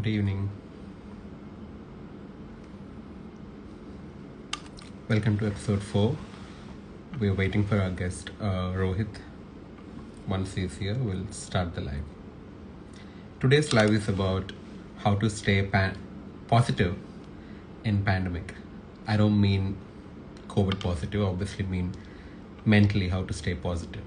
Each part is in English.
Good evening. Welcome to episode 4. We're waiting for our guest, Rohit. Once he's here, we'll start the live. Today's live is about how to stay positive in pandemic. I don't mean COVID positive, obviously mean mentally how to stay positive.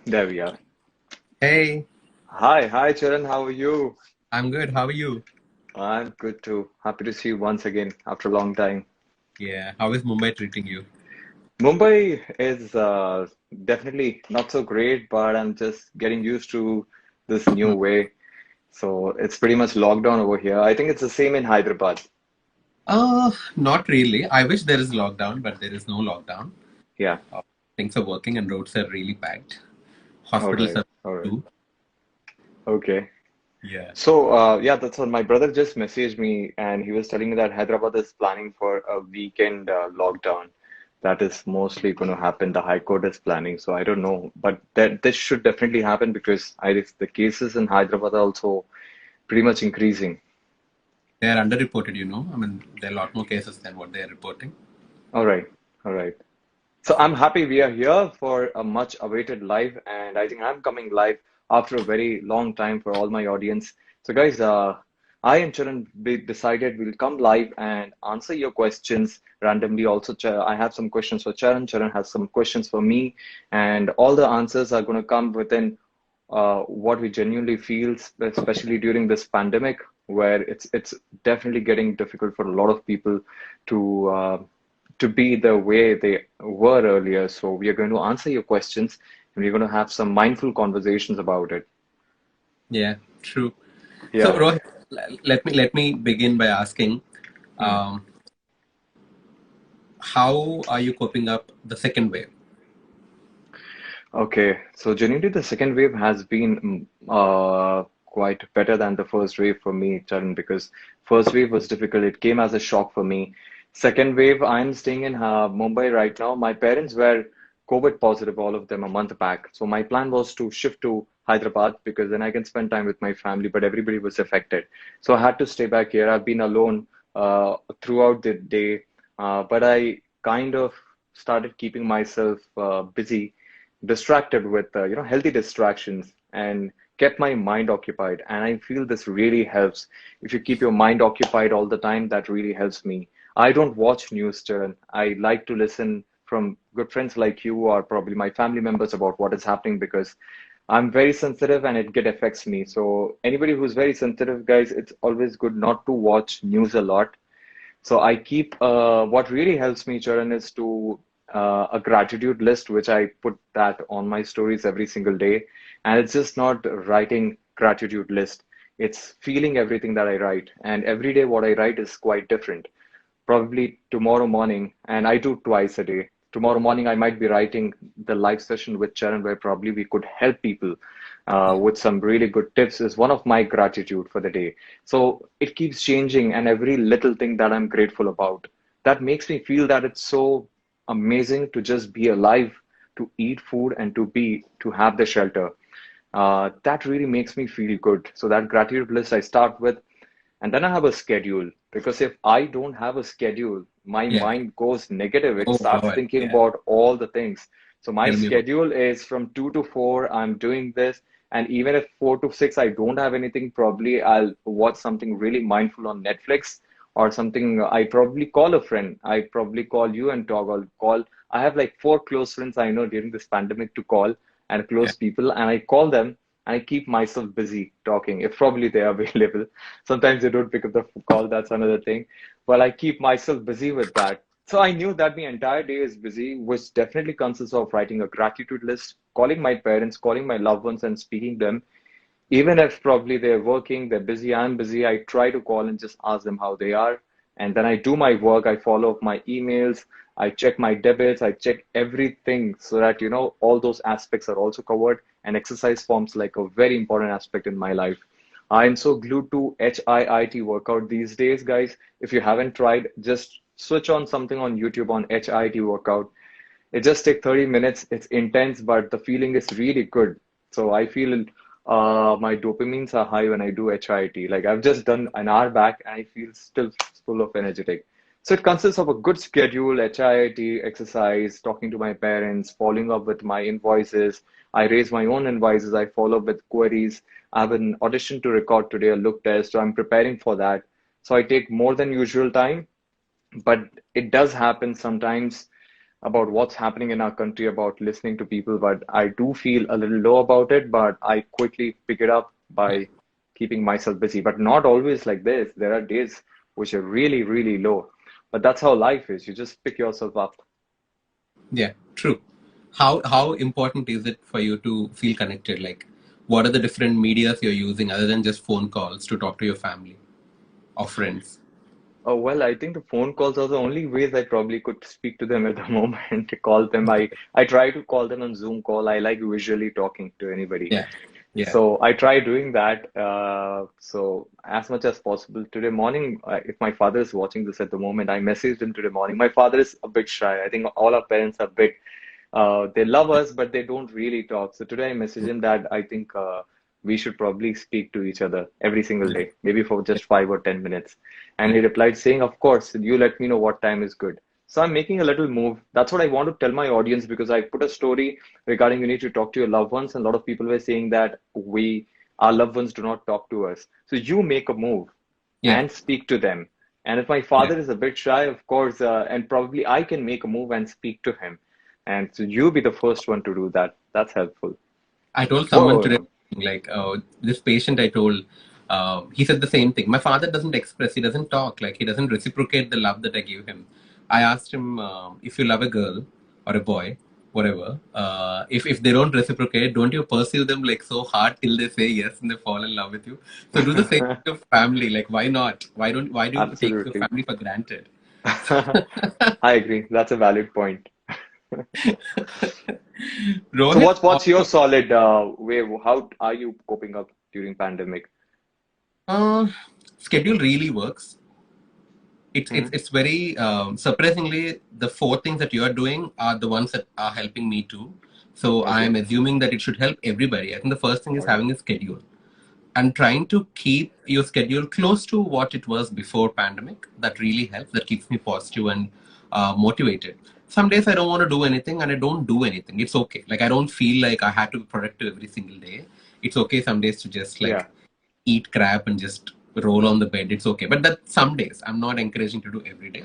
There we are. Hey, Hi, Charan. How are you? I'm good. How are you? I'm good too. Happy to see you once again after a long time. Yeah, how is Mumbai treating you? Mumbai is definitely not so great, but I'm just getting used to this new way. So it's pretty much lockdown over here. I think it's the same in Hyderabad. Not really. I wish there is lockdown, but there is no lockdown. Yeah. Uh, Things are working and roads are really packed. All Hospitals right. are All right. too. Okay. Yeah. So yeah, that's what my brother just messaged me, and he was telling me that Hyderabad is planning for a weekend lockdown. That is mostly going to happen. The High Court is planning, so I don't know, but that this should definitely happen because the cases in Hyderabad are also pretty much increasing. They are underreported, you know. I mean, there are a lot more cases than what they are reporting. All right, all right. So I'm happy we are here for a much awaited live, and I think I'm coming live after a very long time for all my audience. So guys, I and Charan decided we'll come live and answer your questions randomly. Also, I have some questions for Charan. Charan has some questions for me, and all the answers are going to come within what we genuinely feel, especially during this pandemic, where it's definitely getting difficult for a lot of people to be the way they were earlier. So we are going to answer your questions, and we're going to have some mindful conversations about it. Yeah, true. So, Yeah. Rohit, let me begin by asking, Hmm. um, how are you coping up the second wave? Okay, so genuinely the second wave has been quite better than the first wave for me, Charan, because first wave was difficult. It came as a shock for me. Second wave, I'm staying in Mumbai right now. My parents were COVID positive, all of them, a month back. So my plan was to shift to Hyderabad because then I can spend time with my family, but everybody was affected. So I had to stay back here. I've been alone throughout the day, but I kind of started keeping myself busy, distracted with healthy distractions, and kept my mind occupied. And I feel this really helps. If you keep your mind occupied all the time, that really helps me. I don't watch news, Charan. I like to listen from good friends like you or probably my family members about what is happening because I'm very sensitive and it get affects me. So anybody who's very sensitive, guys, it's always good not to watch news a lot. So I keep what really helps me, Charan, is to a gratitude list, which I put that on my stories every single day. And it's just not writing gratitude list. It's feeling everything that I write. And every day what I write is quite different. Probably tomorrow morning, and I do twice a day. Tomorrow morning, I might be writing the live session with Charan, where probably we could help people Yeah, with some really good tips, is one of my gratitude for the day. So it keeps changing, and every little thing that I'm grateful about, that makes me feel that it's so amazing to just be alive, to eat food, and to have the shelter. That really makes me feel good. So that gratitude list I start with, and then I have a schedule because if I don't have a schedule, my yeah. mind goes negative. It Oh starts God, thinking yeah. about all the things. So my Tell me about. schedule is from 2 to 4, I'm doing this. And even if 4 to 6, I don't have anything, probably I'll watch something really mindful on Netflix or something. I probably call a friend. I probably call you and talk. I'll call. I have like 4 close friends I know during this pandemic to call and Yeah, close people, and I call them and I keep myself busy talking if probably they're available. Sometimes they don't pick up the call, that's another thing. But I keep myself busy with that. So I knew that my entire day is busy, which definitely consists of writing a gratitude list, calling my parents, calling my loved ones, and speaking to them. Even if probably they're working, they're busy, I'm busy, I try to call and just ask them how they are. And then I do my work, I follow up my emails, I check my debits, I check everything so that, all those aspects are also covered. And exercise forms like a very important aspect in my life. I'm so glued to HIIT workout these days, guys. If you haven't tried, just switch on something on YouTube on HIIT workout. It just takes 30 minutes. It's intense, but the feeling is really good. So I feel my dopamines are high when I do HIIT. Like I've just done an hour back and I feel still full of energetic. So it consists of a good schedule, HIIT, exercise, talking to my parents, following up with my invoices. I raise my own invoices. I follow up with queries. I have an audition to record today, a look test. So I'm preparing for that. So I take more than usual time, but it does happen sometimes about what's happening in our country, about listening to people, but I do feel a little low about it, but I quickly pick it up by keeping myself busy. But not always like this. There are days which are really, really low. But that's how life is. You just pick yourself up. Yeah, true. How important is it for you to feel connected? Like, what are the different medias you're using other than just phone calls to talk to your family or friends? Oh, well, I think the phone calls are the only ways I probably could speak to them at the moment. To call them, I try to call them on Zoom call. I like visually talking to anybody. Yeah, yeah. So I try doing that. So as much as possible. Today morning, if my father is watching this at the moment, I messaged him today morning. My father is a bit shy. I think all our parents are a bit, they love us, but they don't really talk. So today I messaged him that I think we should probably speak to each other every single Yeah. day, maybe for just 5 or 10 minutes. And he replied saying, of course, you let me know what time is good. So I'm making a little move. That's what I want to tell my audience because I put a story regarding you need to talk to your loved ones. And a lot of people were saying that our loved ones do not talk to us. So you make a move Yeah, and speak to them. And if my yeah. father is a bit shy, of course, and probably I can make a move and speak to him. And so you be the first one to do that. That's helpful. I told someone today, Whoa. like, this patient I told, he said the same thing. My father doesn't express, he doesn't talk, like, he doesn't reciprocate the love that I give him. I asked him, if you love a girl or a boy, whatever, if they don't reciprocate, don't you pursue them like so hard till they say yes and they fall in love with you? So do the same to family. Like, why not? Why do you take your Absolutely. family for granted? I agree. That's a valid point. So Rohit, what's your solid way? How are you coping up during pandemic? uh, schedule really works. It's Hmm. it's it's very surprisingly the four things that you are doing are the ones that are helping me too. So I Okay. am assuming that it should help everybody. I think the first thing is All right. having a schedule and trying to keep your schedule close to what it was before pandemic. That really helps. That keeps me positive and motivated. Some days I don't want to do anything and I don't do anything. It's okay. Like I don't feel like I had to be productive every single day. It's okay some days to just Yeah. like eat crap and just roll on the bed. It's okay. But that some days I'm not encouraging to do every day.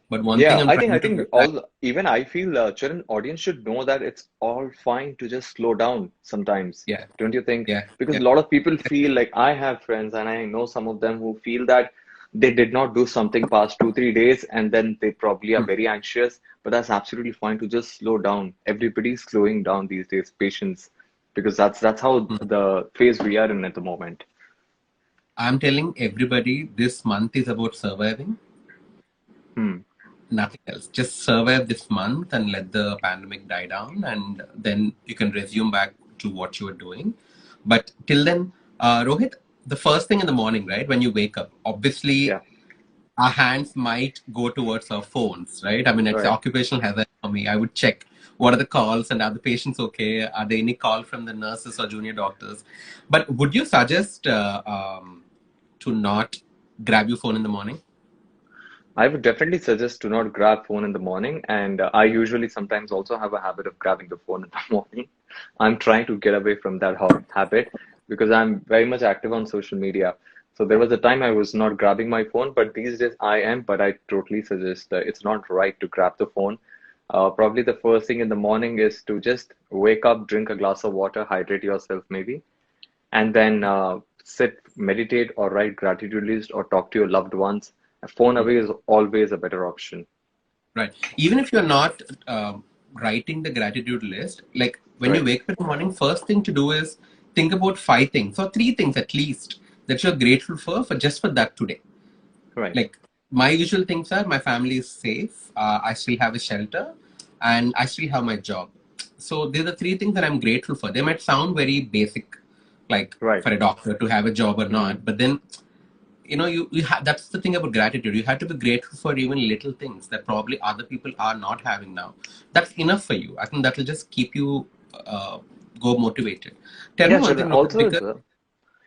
But one thing Yeah, I'm I trying to think do is that, all even I feel children audience should know that it's all fine to just slow down sometimes. yeah, Don't you think? yeah, Because yeah, a lot of people feel like I have friends and I know some of them who feel that they did not do something past 2, 3 days and then they probably are mm, very anxious. But that's absolutely fine to just slow down. Everybody's slowing down these days, patience, because that's how mm. the phase we are in at the moment. I'm telling everybody this month is about surviving, Hmm. nothing else. Just survive this month and let the pandemic die down, and then you can resume back to what you were doing. But till then, Rohit, the first thing in the morning, right, when you wake up, obviously Yeah. our hands might go towards our phones, right? I mean, it's Right. occupational hazard for me. I would check what are the calls and are the patients okay? Are there any call from the nurses or junior doctors? But would you suggest to not grab your phone in the morning? I would definitely suggest to not grab phone in the morning, and I usually sometimes also have a habit of grabbing the phone in the morning. I'm trying to get away from that habit because I'm very much active on social media. So there was a time I was not grabbing my phone, but these days I am. But I totally suggest it's not right to grab the phone. Probably the first thing in the morning is to just wake up, drink a glass of water, hydrate yourself maybe, and then sit, meditate, or write gratitude list, or talk to your loved ones. A phone away is always a better option. Right. Even if you're not writing the gratitude list, like when you Right, wake up in the morning, first thing to do is think about five things or three things at least that you're grateful for just for that today. right. Like my usual things are my family is safe, I still have a shelter, and I still have my job. So these are the three things that I'm grateful for. They might sound very basic, like Right. for a doctor to have a job or Hmm. not, but then that's the thing about gratitude. You have to be grateful for even little things that probably other people are not having now. That's enough for you. I think that will just keep you uh, go motivated. Tell me Yeah, one children. thing, Rohit, Also, because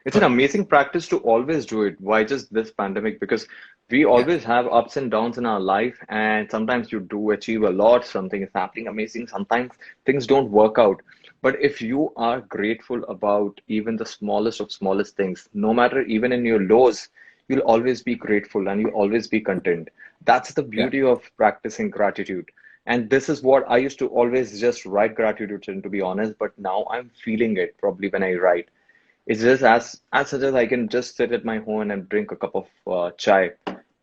it's go an ahead. amazing practice to always do it. Why just this pandemic? Because we Yeah, always have ups and downs in our life, and sometimes you do achieve a lot, something is happening amazing, sometimes things don't work out. But if you are grateful about even the smallest of smallest things, no matter even in your lows, you'll always be grateful and you'll always be content. That's the yeah. beauty of practicing gratitude. And this is what I used to always just write gratitude in, to be honest, but now I'm feeling it probably when I write. It's just as such as I can just sit at my home and drink a cup of chai,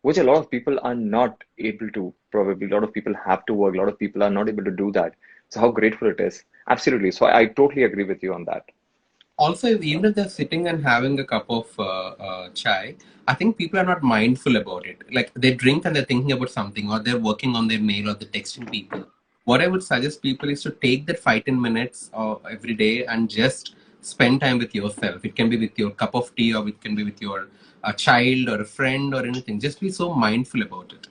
which a lot of people are not able to. Probably a lot of people have to work. A lot of people are not able to do that. So how grateful it is. Absolutely. So I totally agree with you on that. Also, even if they're sitting and having a cup of chai, I think people are not mindful about it. Like they drink and they're thinking about something, or they're working on their mail, or they're texting people. What I would suggest people is to take that 5-10 minutes every day and just spend time with yourself. It can be with your cup of tea, or it can be with your child or a friend or anything. Just be so mindful about it.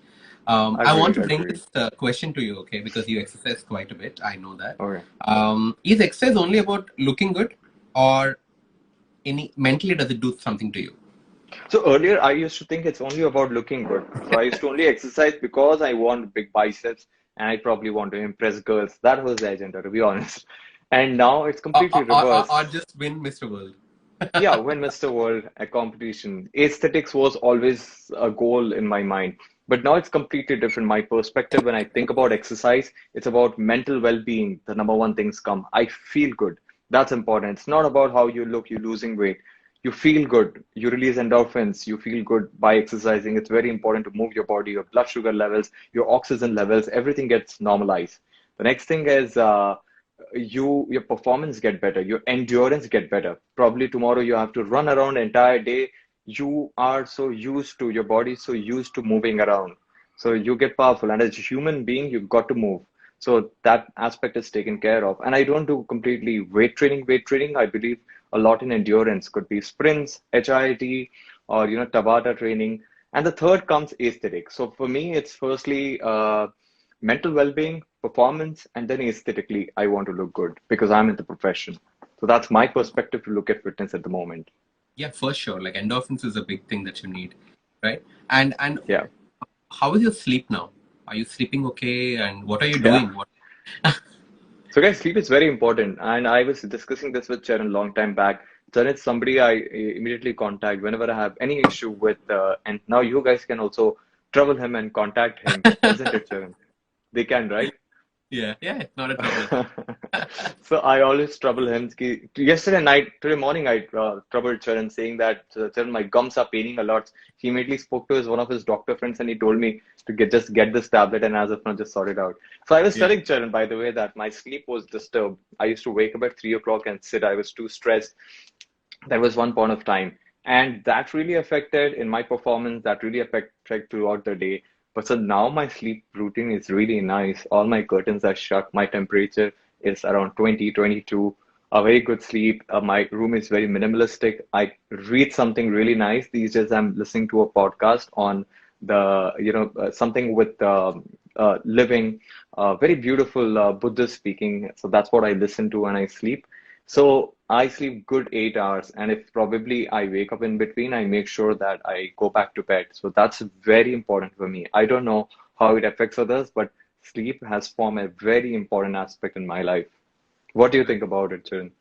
I want Agreed, to bring agreed. this question to you, okay? Because you exercise quite a bit. I know that. Okay. Is exercise only about looking good, or any mentally does it do something to you? So earlier I used to think it's only about looking good. So I used to only exercise because I want big biceps and I probably want to impress girls. That was the agenda, to be honest. And now it's or, completely or, or, reversed. or just win Mr. World? Yeah, when Mr. World, a competition, aesthetics was always a goal in my mind. But now it's completely different. My perspective when I think about exercise, it's about mental well-being. The number one things come. I feel good. That's important. It's not about how you look, you're losing weight. You feel good. You release endorphins. You feel good by exercising. It's very important to move your body, your blood sugar levels, your oxygen levels, everything gets normalized. The next thing is your performance get better, your endurance get better. Probably tomorrow you have to run around the entire day. You are so used to your body, so used to moving around. So you get powerful, and as a human being, you've got to move. So that aspect is taken care of. And I don't do completely weight training. Weight training, I believe a lot in endurance could be sprints, HIIT, or Tabata training. And the third comes aesthetic. So for me, it's firstly mental well-being, performance, and then aesthetically, I want to look good because I'm in the profession. So that's my perspective to look at fitness at the moment. Yeah, for sure. Like endorphins is a big thing that you need, right? And Yeah. how is your sleep now? Are you sleeping okay? And what are you Yeah. doing? What? So guys, sleep is very important. And I was discussing this with Charan a long time back. Charan is somebody I immediately contact whenever I have any issue with, and now you guys can also trouble him and contact him, isn't it, Charan? They can, right? Yeah, yeah, not a trouble at all. So I always trouble him. Yesterday night, today morning, I troubled Charan saying that Charan, my gums are paining a lot. He immediately spoke to one of his doctor friends and he told me to just get this tablet and as of now just sort it out. So I was Yeah. telling Charan, by the way, that my sleep was disturbed. I used to wake up at 3 o'clock and sit. I was too stressed. That was one point of time, and that really affected in my performance. That really affected throughout the day. But so now my sleep routine is really nice. All my curtains are shut. My temperature is around 20, 22. A very good sleep. My room is very minimalistic. I read something really nice these days. I'm listening to a podcast on something with living, very beautiful Buddhist speaking. So that's what I listen to when I sleep. So I sleep good 8 hours, and if probably I wake up in between, I make sure that I go back to bed. So that's very important for me. I don't know how it affects others, but sleep has formed a very important aspect in my life. What do you think Right. about it, Chiran?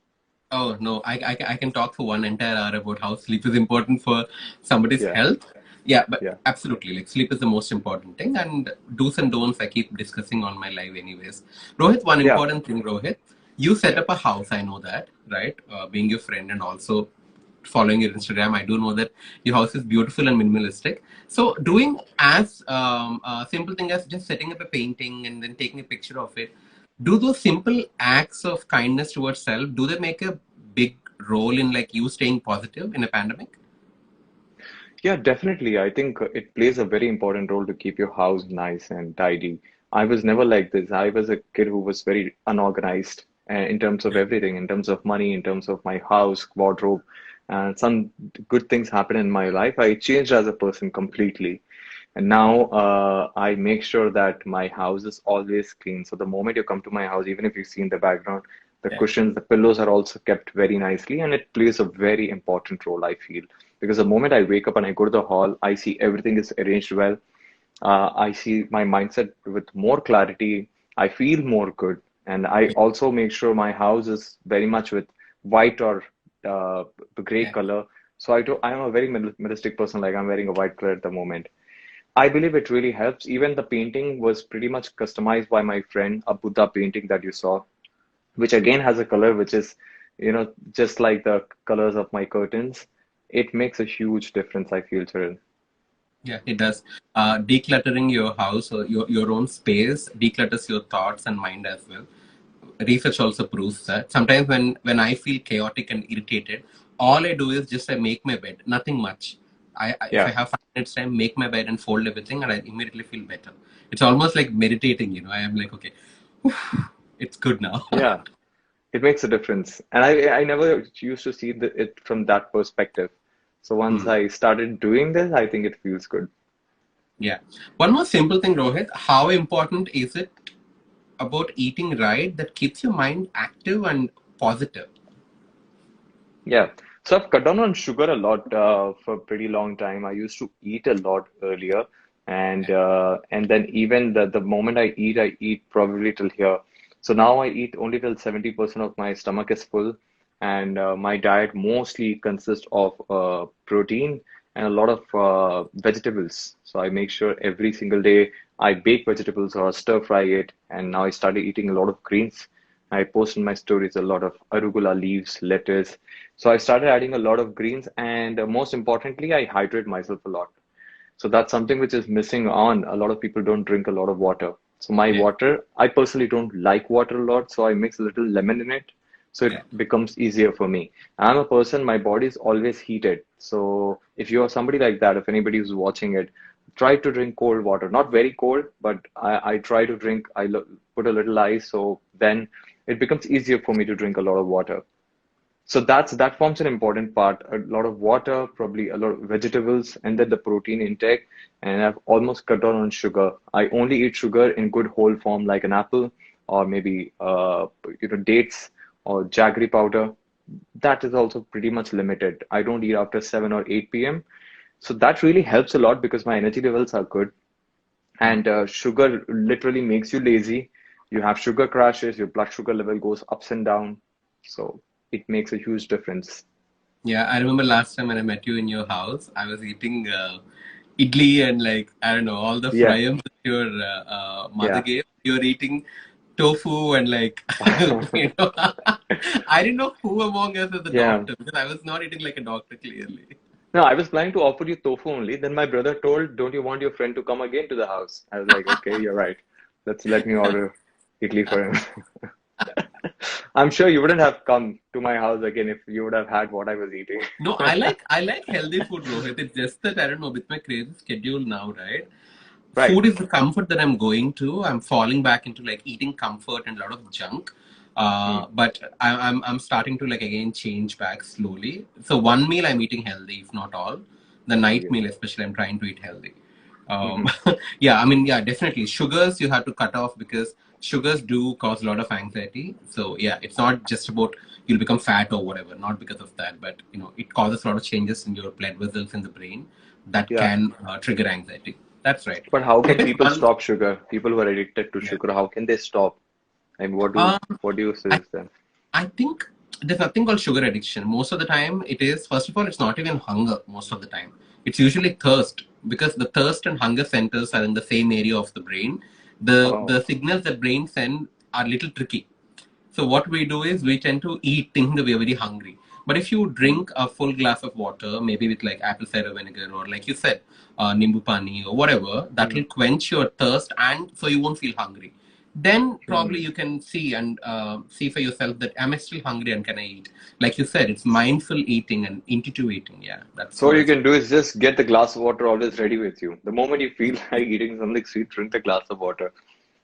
Oh no, I can talk for one entire hour about how sleep is important for somebody's Yeah, health. Yeah, but yeah, absolutely, like sleep is the most important thing, and do's and don'ts I keep discussing on my live anyways. Rohit, one yeah, important thing, Rohit, you set yeah. up a house. I know that, right? Being your friend and also following your Instagram, I do know that your house is beautiful and minimalistic. So doing as simple thing as just setting up a painting and then taking a picture of it, do those simple acts of kindness towards self, do they make a big role in like you staying positive in a pandemic? Yeah, definitely. I think it plays a very important role to keep your house nice and tidy. I was never like this. I was a kid who was very unorganized in terms of Yeah. everything, in terms of money, in terms of my house, wardrobe. and some good things happened in my life. I changed as a person completely. And now I make sure that my house is always clean. So the moment you come to my house, even if you see in the background, the Yeah. cushions, the pillows are also kept very nicely, and it plays a very important role, I feel. Because the moment I wake up and I go to the hall, I see everything is arranged well. I see my mindset with more clarity. I feel more good. And I Yeah. also make sure my house is very much with white or uh, gray Yeah. color. So I'm a very minimalistic person, like I'm wearing a white color at the moment. I believe it really helps. Even the painting was pretty much customized by my friend, a Buddha painting that you saw, which again has a color which is, just like the colors of my curtains. It makes a huge difference, I feel, Charan. Yeah, it does. Decluttering your house or your own space declutters your thoughts and mind as well. Research also proves that sometimes when I feel chaotic and irritated, all I do is just I make my bed, nothing much. If I Yeah, have 5 minutes time, make my bed and fold everything, and I immediately feel better. It's almost like meditating, I am like, okay, it's good now. yeah. It makes a difference. And I never used to see it from that perspective. So once Hmm. I started doing this, I think it feels good. Yeah. One more simple thing, Rohit. How important is it about eating right that keeps your mind active and positive? Yeah. So I've cut down on sugar a lot for a pretty long time. I used to eat a lot earlier, and then even the moment I eat probably till here. So now I eat only till 70% of my stomach is full, and my diet mostly consists of protein and a lot of vegetables. So I make sure every single day I bake vegetables or stir fry it, and now I started eating a lot of greens. I post in my stories a lot of arugula leaves, lettuce. So I started adding a lot of greens, and most importantly, I hydrate myself a lot. So that's something which is missing on. A lot of people don't drink a lot of water. So my Yeah. water, I personally don't like water a lot, so I mix a little lemon in it, so it Yeah. becomes easier for me. I'm a person, my body is always heated. So if you are somebody like that, if anybody who's watching it, try to drink cold water. Not very cold, but I try to drink, put a little ice, so then it becomes easier for me to drink a lot of water. So that forms an important part. A lot of water, probably a lot of vegetables, and then the protein intake. And I've almost cut down on sugar. I only eat sugar in good whole form, like an apple or maybe dates or jaggery powder. That is also pretty much limited. I don't eat after 7 or 8 p.m. So that really helps a lot because my energy levels are good. Hmm. And sugar literally makes you lazy. You have sugar crashes, your blood sugar level goes ups and down. So it makes a huge difference. Yeah, I remember last time when I met you in your house, I was eating idli and like I don't know all the Yeah, fryams that your mother yeah. gave. You were eating tofu and like you know, I didn't know who among us is the Yeah. doctor because I was not eating like a doctor clearly. No, I was planning to offer you tofu only. Then my brother told, "Don't you want your friend to come again to the house?" I was like, "Okay, you're right. Let me order idli for him." I'm sure you wouldn't have come to my house again if you would have had what I was eating. No, I like healthy food, Rohit. It's just that I don't know with my crazy schedule now, right? Right. Food is the comfort that I'm going to. I'm falling back into like eating comfort and a lot of junk. Hmm. But I'm starting to like again change back slowly. So one meal I'm eating healthy, if not all. The night Yes. meal especially, I'm trying to eat healthy. Um, Hmm. yeah, I mean, yeah, definitely. Sugars you have to cut off because sugars do cause a lot of anxiety. So yeah, it's not just about you'll become fat or whatever, not because of that, but it causes a lot of changes in your blood vessels in the brain that Yeah. can trigger anxiety. That's right. But how There can is people one. stop sugar? People who are addicted to Yeah. sugar, how can they stop? And Um, what do you I suggest them? I think there's nothing called sugar addiction. Most of the time, it is first of all, it's not even hunger. Most of the time, it's usually thirst because the thirst and hunger centers are in the same area of the brain. The Oh. signals that brain send are little tricky. So what we do is we tend to eat thinking that we are very hungry. But if you Hmm. drink a full glass of water, maybe with like apple cider vinegar or like you said, nimbu pani or whatever, that Hmm. will quench your thirst and so you won't feel hungry. Then probably Hmm. you can see and see for yourself that am I still hungry and can I eat? Like you said, it's mindful eating and intuitive eating. Yeah, that's So what what you it's. can do is just get the glass of water always ready with you. The moment you feel like eating something sweet, drink the glass of water or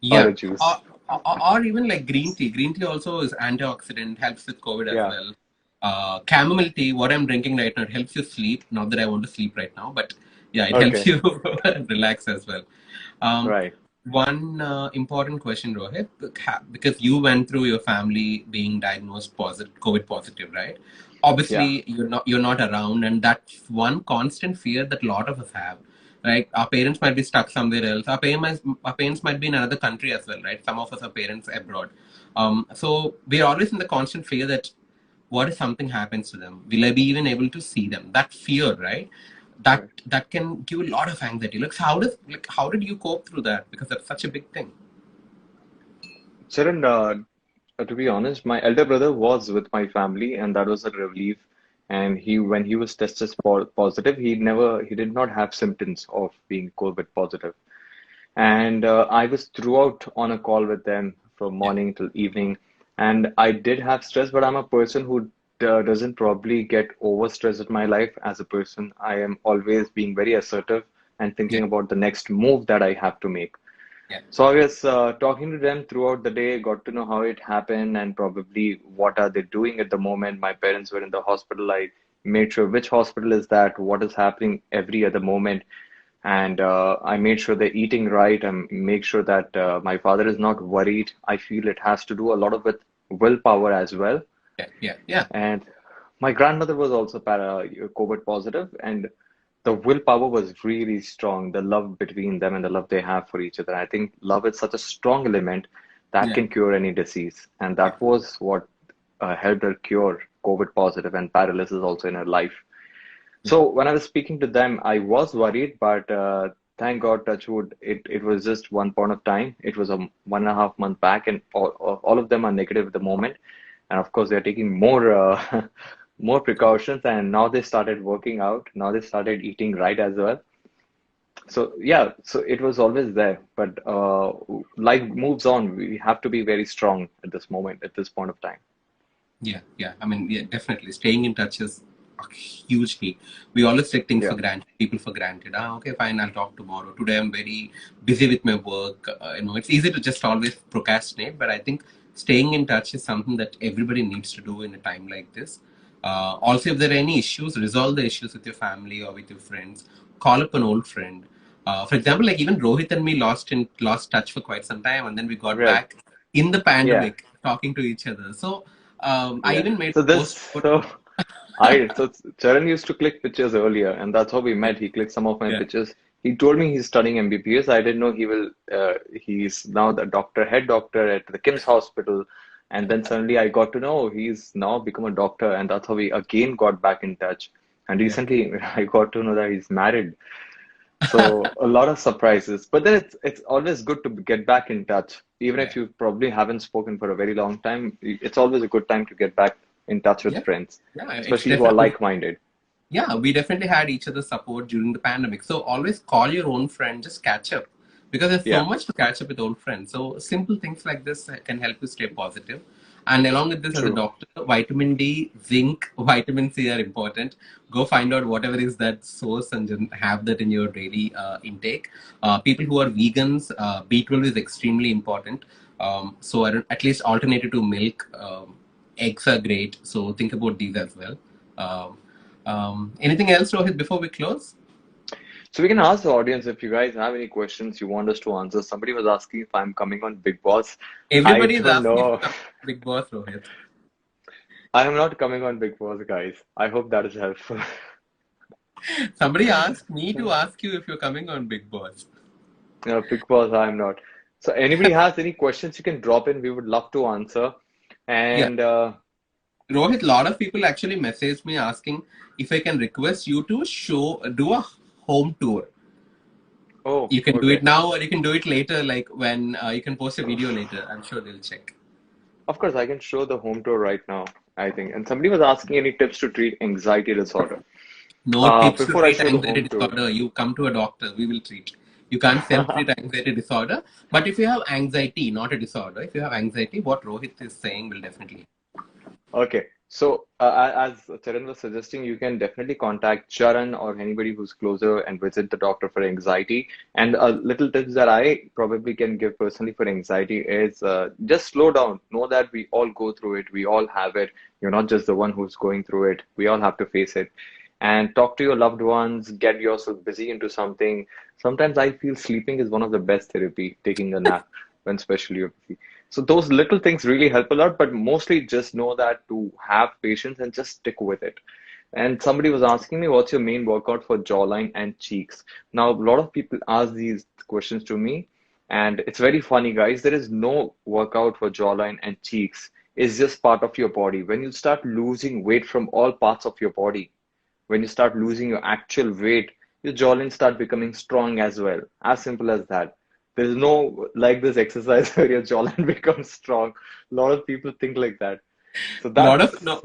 Yeah, a juice. or even like green tea. Green tea also is antioxidant, helps with COVID as Yeah. well. Chamomile tea, what I'm drinking right now, it helps you sleep. Not that I want to sleep right now, but yeah, it helps Okay, you relax as well. Um, right, one important question, Rohit, because you went through your family being diagnosed positive, COVID positive, right? yeah, Obviously, you're not around, and that's one constant fear that a lot of us have. Right, our parents might be stuck somewhere else. Our parents might be in another country as well, right? Some of us are parents abroad. So we're always in the constant fear that what if something happens to them? Will I be even able to see them? That fear, right? That right. that can give a lot of anxiety. How did you cope through that? Because that's such a big thing. Charan, to be honest, my elder brother was with my family, and that was a relief. And when he was tested positive, he did not have symptoms of being COVID positive. And I was throughout on a call with them from Yeah, morning till evening. And I did have stress, but I'm a person who doesn't probably get overstressed in my life. As a person, I am always being very assertive and yeah, thinking about the next move that I have to make. yeah, So I was talking to them throughout the day, got to know how it happened and probably what are they doing at the moment. My parents were in the hospital. I made sure which hospital is that, what is happening every other moment, and I made sure they're eating right and make sure that my father is not worried. I feel it has to do a lot of with willpower as well. yeah, yeah, yeah, And my grandmother was also COVID positive, and the willpower was really strong. The love between them and the love they have for each other. I think love is such a strong element that yeah, can cure any disease, and yeah, that was what helped her cure COVID positive and paralysis also in her life. yeah, So when I was speaking to them, I was worried, but thank God, touch wood, it was just one point of time. It was a 1.5 month back, and all of them are negative at the moment. And of course, they're taking more more precautions, and now they started working out. Now they started eating right as well. So yeah, so it was always there, but life moves on. We have to be very strong at this moment, at this point of time. yeah, yeah. I mean, yeah, definitely. Staying in touch is a huge key. We always take things for Yeah, granted, people for granted. Okay, fine, I'll talk tomorrow. Today I'm very busy with my work. It's easy to just always procrastinate, but I think staying in touch is something that everybody needs to do in a time like this. Also, if there are any issues, resolve the issues with your family or with your friends. Call up an old friend. For example, like even Rohit and me lost touch for quite some time, and then we got right. back in the Yeah, pandemic talking to each other. So I yeah. even made So a post. so Charan used to click pictures earlier, and that's how we Yeah, met. He clicked some of my yeah, pictures. He told me he's studying MBBS. I didn't know he will. He's now the doctor, head doctor at the Kim's Hospital, and then suddenly I got to know he's now become a doctor, and that's how we again got back in touch. And yeah, recently, I got to know that he's married. So a lot of surprises. But then it's always good to get back in touch, even yeah, if you probably haven't spoken for a very long time. It's always a good time to get back in touch with yeah, friends, yeah. It's especially who are definitely, like-minded. yeah, we definitely had each other's support during the pandemic. So always call your own friend, just catch up because there's so Yeah, much to catch up with old friends. So simple things like this can help you stay positive. And along with this, as a true. doctor, vitamin D, zinc, vitamin C are important. Go find out whatever is that source and then have that in your daily intake. People who are vegans, B12 is extremely important. So at least alternative to milk, eggs are great. So think about these as well. Um, anything else, Rohit, before we close? So we can ask the audience if you guys have any questions you want us to answer. Somebody was asking if I'm coming on Big Boss. I Everybody is don't asking if know. you come Big Boss, Rohit. I am not coming on Big Boss, guys. I hope that is helpful. Somebody asked me to ask you if you're coming on Big Boss. Big Boss, I'm not. So anybody has any questions you can drop in. We would love to answer. Yeah, And Rohit, a lot of people actually messaged me asking if I can request you to do a home tour. oh, You can do it okay. now or you can do it later, like when you can post a video later. I'm sure they'll check. Of course, I can show the home tour right now, I think. And somebody was asking any tips to treat anxiety disorder. No tips to Before I treat show the anxiety home tour. disorder. You come to a doctor, we will treat. You can't self-treat anxiety disorder. But if you have anxiety, not a disorder, if you have anxiety, what Rohit is saying will definitely. Okay. So, as Charan was suggesting, you can definitely contact Charan or anybody who's closer and visit the doctor for anxiety. And a little tips that I probably can give personally for anxiety is just slow down. Know that we all go through it. We all have it. You're not just the one who's going through it. We all have to face it. And talk to your loved ones. Get yourself busy into something. Sometimes I feel sleeping is one of the best therapy, taking a nap when especially you're busy. So those little things really help a lot, but mostly just know that to have patience and just stick with it. And somebody was asking me, what's your main workout for jawline and cheeks? Now, a lot of people ask these questions to me, and it's very funny, guys. There is no workout for jawline and cheeks. It's just part of your body. When you start losing weight from all parts of your body, when you start losing your actual weight, your jawline start becoming strong as well. As simple as that. There's no like this exercise where your jawline becomes strong. A lot of people think like that. So Lot of that's no,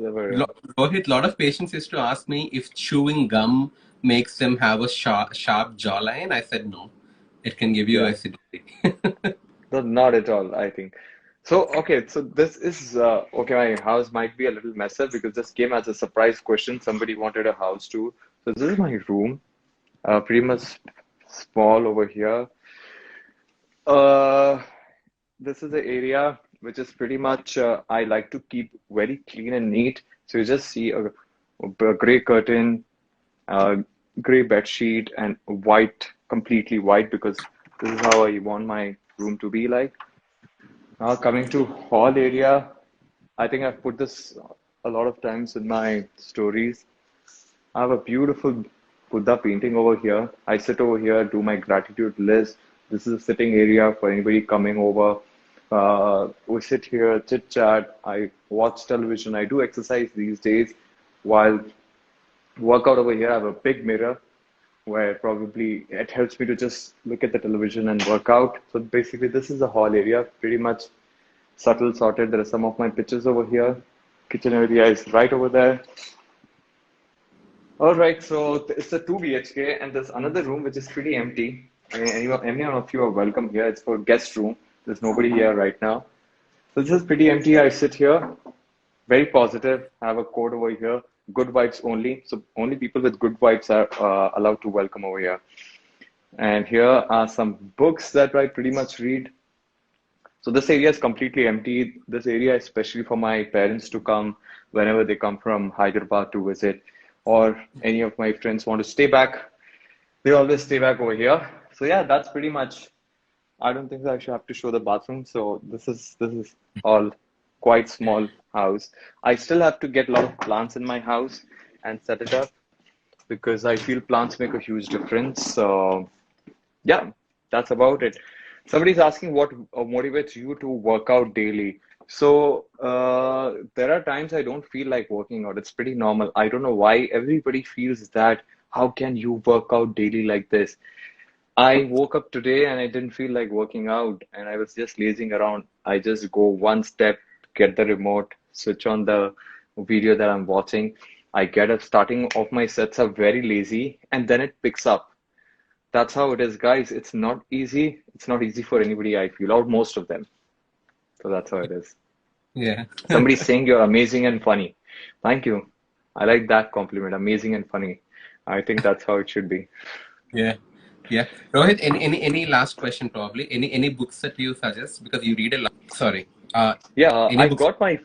Rohit, lot of patients used to ask me if chewing gum makes them have a sharp jawline. I said no, it can give you yeah, acidity. no, not at all, I think. So okay, so this is okay. My house might be a little messed up because this came as a surprise question. Somebody wanted a house too. So this is my room, pretty much small over here. Uh, This is the area which is pretty much I like to keep very clean and neat. So you just see a gray curtain, uh, gray bed sheet, and white, completely white because this is how I want my room to be like. Now coming to hall area, I think I've put this a lot of times in my stories. I have a beautiful Buddha painting over here. I sit over here, do my gratitude list. This is a sitting area for anybody coming over. We sit here, chit chat. I watch television. I do exercise these days. While workout over here, I have a big mirror where probably it helps me to just look at the television and work out. So basically, this is the hall area, pretty much subtle sorted. There are some of my pictures over here. Kitchen area is right over there. All right, so it's a 2 BHK, and there's another room which is pretty empty. I mean, any one of you are welcome here. It's for guest room. There's nobody here right now. So this is pretty empty. I sit here, very positive. I have a quote over here: "Good vibes only." So only people with good vibes are allowed to welcome over here. And here are some books that I pretty much read. So this area is completely empty. This area is especially for my parents to come whenever they come from Hyderabad to visit, or any of my friends want to stay back. They always stay back over here. So yeah, that's pretty much. I don't think I should have to show the bathroom. So this is all quite small house. I still have to get a lot of plants in my house and set it up because I feel plants make a huge difference. So yeah, that's about it. Somebody's asking what motivates you to work out daily. So there are times I don't feel like working out. It's pretty normal. I don't know why everybody feels that. How can you work out daily like this? I woke up today and I didn't feel like working out, and I was just lazing around. I just go one step, get the remote, switch on the video that I'm watching. I get up, starting off my sets are very lazy, and then it picks up. That's how it is, guys. It's not easy. It's not easy for anybody, I feel, or most of them. So that's how it is. Yeah. Somebody's saying you're amazing and funny. Thank you. I like that compliment. Amazing and funny. I think that's how it should be. Yeah. Yeah. Rohit, any last question probably? Any books that you suggest? Because you read a lot. Sorry. Yeah, Any I books got my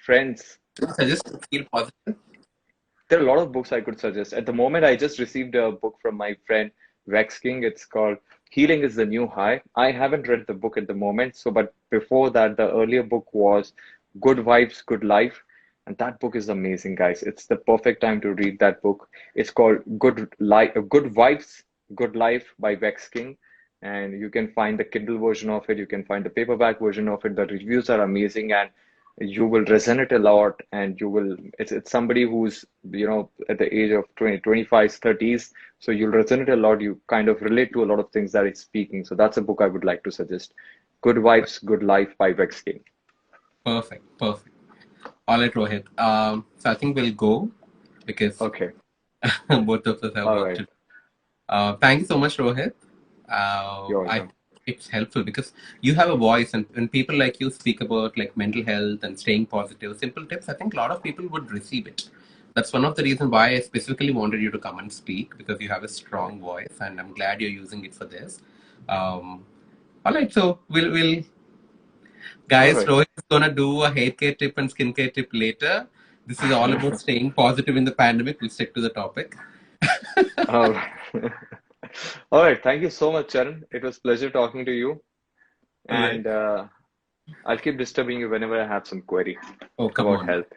friends. you suggest to feel positive? There are a lot of books I could suggest. At the moment, I just received a book from my friend Vex King. It's called Healing is the New High. I haven't read the book at the moment, so but before that, the earlier book was Good Vibes, Good Life. And that book is amazing, guys. It's the perfect time to read that book. It's called Good Vibes, Good Life by Vex King. And you can find the Kindle version of it. You can find the paperback version of it. The reviews are amazing, and you will resonate a lot, and you will it's somebody who's at the age of 20 25 30s, so you'll resonate a lot. You kind of relate to a lot of things that he's speaking, so that's a book I would like to suggest. Good Vibes, Good Life by Vex King. Perfect. Perfect. All right, Rohit. So I think we'll go because Okay, both of us have all work right, to do. Thank you so much, Rohit. you're I welcome. it's helpful because you have a voice, and when people like you speak about like mental health and staying positive, simple tips, I think a lot of people would receive it. That's one of the reasons why I specifically wanted you to come and speak, because you have a strong voice, and I'm glad you're using it for this. Um, all right, so we'll All guys, right. Rohit is gonna do a hair care tip and skincare tip later. This is all about staying positive in the pandemic. We'll stick to the topic. All right. All right. Thank you so much, Charan. It was pleasure talking to you, All right. and I'll keep disturbing you whenever I have some query Oh, come about on. health.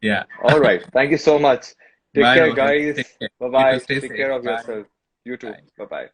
Yeah. All right. Thank you so much. Take Bye, care, Rohit. guys. Take care. Bye You too. bye. Stay Take safe. care of Bye. yourself. You too. Bye. Bye bye.